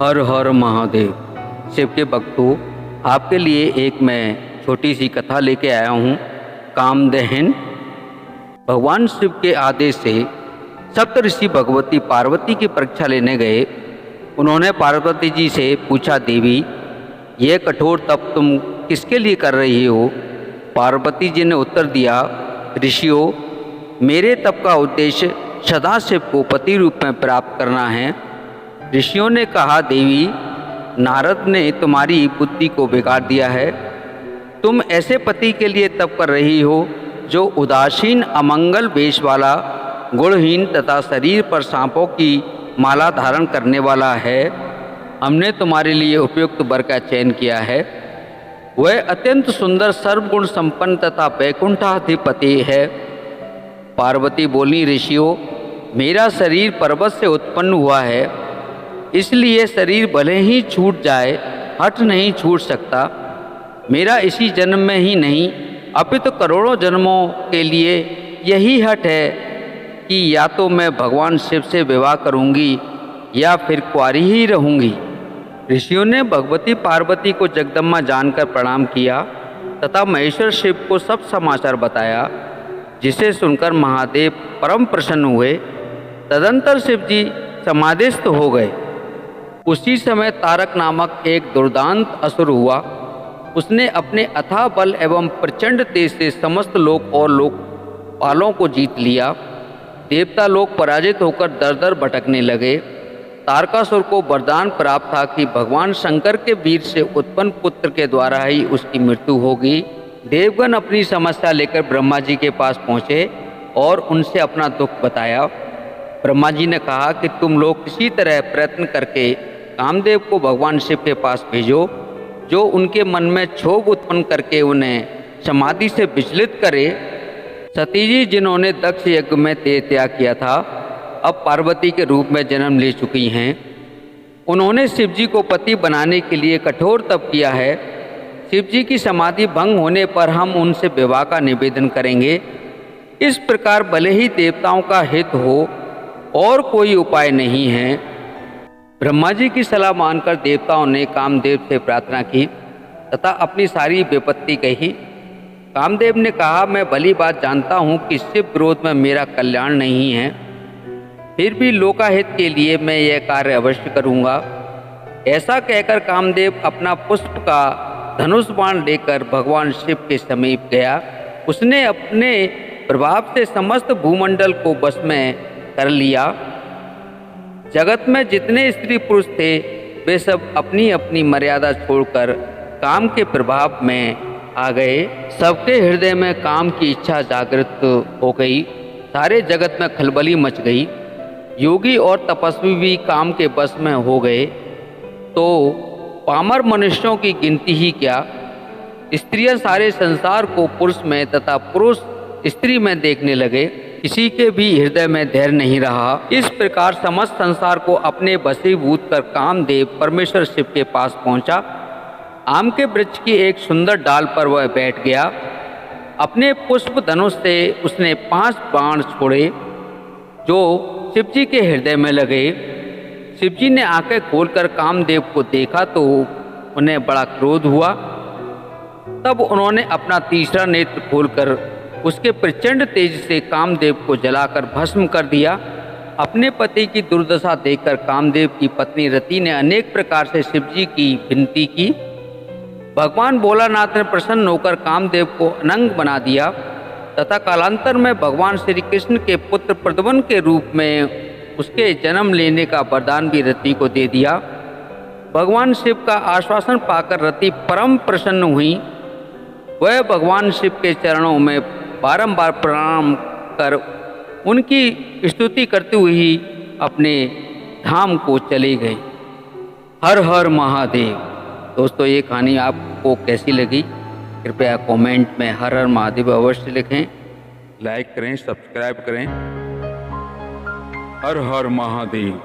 हर हर महादेव। शिव के भक्तों, आपके लिए एक मैं छोटी सी कथा लेके आया हूँ। कामदहन। भगवान शिव के आदेश से सप्तऋषि भगवती पार्वती की परीक्षा लेने गए। उन्होंने पार्वती जी से पूछा, देवी यह कठोर तप तुम किसके लिए कर रही हो? पार्वती जी ने उत्तर दिया, ऋषियों, मेरे तप का उद्देश्य सदाशिव को पति रूप में प्राप्त करना है। ऋषियों ने कहा, देवी नारद ने तुम्हारी बुद्धि को बिगाड़ दिया है। तुम ऐसे पति के लिए तप कर रही हो जो उदासीन, अमंगल वेश वाला, गुणहीन तथा शरीर पर सांपों की माला धारण करने वाला है। हमने तुम्हारे लिए उपयुक्त वर का चयन किया है। वह अत्यंत सुंदर, सर्वगुण संपन्न तथा वैकुंठाधिपति है। पार्वती बोली, ऋषियों, मेरा शरीर पर्वत से उत्पन्न हुआ है, इसलिए शरीर भले ही छूट जाए, हट नहीं छूट सकता। मेरा इसी जन्म में ही नहीं अपितु करोड़ों जन्मों के लिए यही हट है कि या तो मैं भगवान शिव से विवाह करूंगी या फिर कुंवारी ही रहूंगी। ऋषियों ने भगवती पार्वती को जगदम्बा जानकर प्रणाम किया तथा महेश्वर शिव को सब समाचार बताया, जिसे सुनकर महादेव परम प्रसन्न हुए। तदंतर शिव जी समाधिस्थ हो गए। उसी समय तारक नामक एक दुर्दांत असुर हुआ। उसने अपने अथाह बल एवं प्रचंड तेज से समस्त लोक और लोकपालों को जीत लिया। देवता लोग पराजित होकर दर दर भटकने लगे। तारकासुर को वरदान प्राप्त था कि भगवान शंकर के वीर से उत्पन्न पुत्र के द्वारा ही उसकी मृत्यु होगी। देवगण अपनी समस्या लेकर ब्रह्मा जी के पास पहुँचे और उनसे अपना दुख बताया। ब्रह्मा जी ने कहा कि तुम लोग किसी तरह प्रयत्न करके कामदेव को भगवान शिव के पास भेजो, जो उनके मन में क्षोभ उत्पन्न करके उन्हें समाधि से विचलित करे। सती जी, जिन्होंने दक्ष यज्ञ में देह त्याग किया था, अब पार्वती के रूप में जन्म ले चुकी हैं। उन्होंने शिव जी को पति बनाने के लिए कठोर तप किया है। शिव जी की समाधि भंग होने पर हम उनसे विवाह का निवेदन करेंगे। इस प्रकार भले ही देवताओं का हित हो और कोई उपाय नहीं है। ब्रह्मा जी की सलाह मानकर देवताओं ने कामदेव से प्रार्थना की तथा अपनी सारी विपत्ति कही। कामदेव ने कहा, मैं भली बात जानता हूँ कि शिव विरोध में मेरा कल्याण नहीं है, फिर भी लोकाहित के लिए मैं यह कार्य अवश्य करूँगा। ऐसा कहकर कामदेव अपना पुष्प का धनुष बाण लेकर भगवान शिव के समीप गया। उसने अपने प्रभाव से समस्त भूमंडल को वश में कर लिया। जगत में जितने स्त्री पुरुष थे, वे सब अपनी अपनी मर्यादा छोड़कर काम के प्रभाव में आ गए। सबके हृदय में काम की इच्छा जागृत हो गई। सारे जगत में खलबली मच गई। योगी और तपस्वी भी काम के बस में हो गए, तो पामर मनुष्यों की गिनती ही क्या। स्त्रियां सारे संसार को पुरुष में तथा पुरुष स्त्री में देखने लगे। किसी के भी हृदय में धैर्य नहीं रहा। इस प्रकार समस्त संसार को अपने वशीभूत कर कामदेव परमेश्वर शिव के पास पहुंचा। आम के वृक्ष की एक सुंदर डाल पर वह बैठ गया। अपने पुष्प धनुष से उसने 5 बाण छोड़े जो शिवजी के हृदय में लगे। शिवजी ने आंखें खोलकर कामदेव को देखा तो उन्हें बड़ा क्रोध हुआ। तब उन्होंने अपना तीसरा नेत्र खोलकर उसके प्रचंड तेज से कामदेव को जलाकर भस्म कर दिया। अपने पति की दुर्दशा देखकर कामदेव की पत्नी रति ने अनेक प्रकार से शिवजी की विनती की। भगवान भोलानाथ ने प्रसन्न होकर कामदेव को अनंग बना दिया तथा कालांतर में भगवान श्री कृष्ण के पुत्र प्रद्युम्न के रूप में उसके जन्म लेने का वरदान भी रति को दे दिया। भगवान शिव का आश्वासन पाकर रति परम प्रसन्न हुई। वह भगवान शिव के चरणों में बारंबार प्रणाम कर उनकी स्तुति करते हुए अपने धाम को चले गए। हर हर महादेव। दोस्तों, ये कहानी आपको कैसी लगी? कृपया कमेंट में हर हर महादेव अवश्य लिखें। लाइक करें, सब्सक्राइब करें। हर हर महादेव।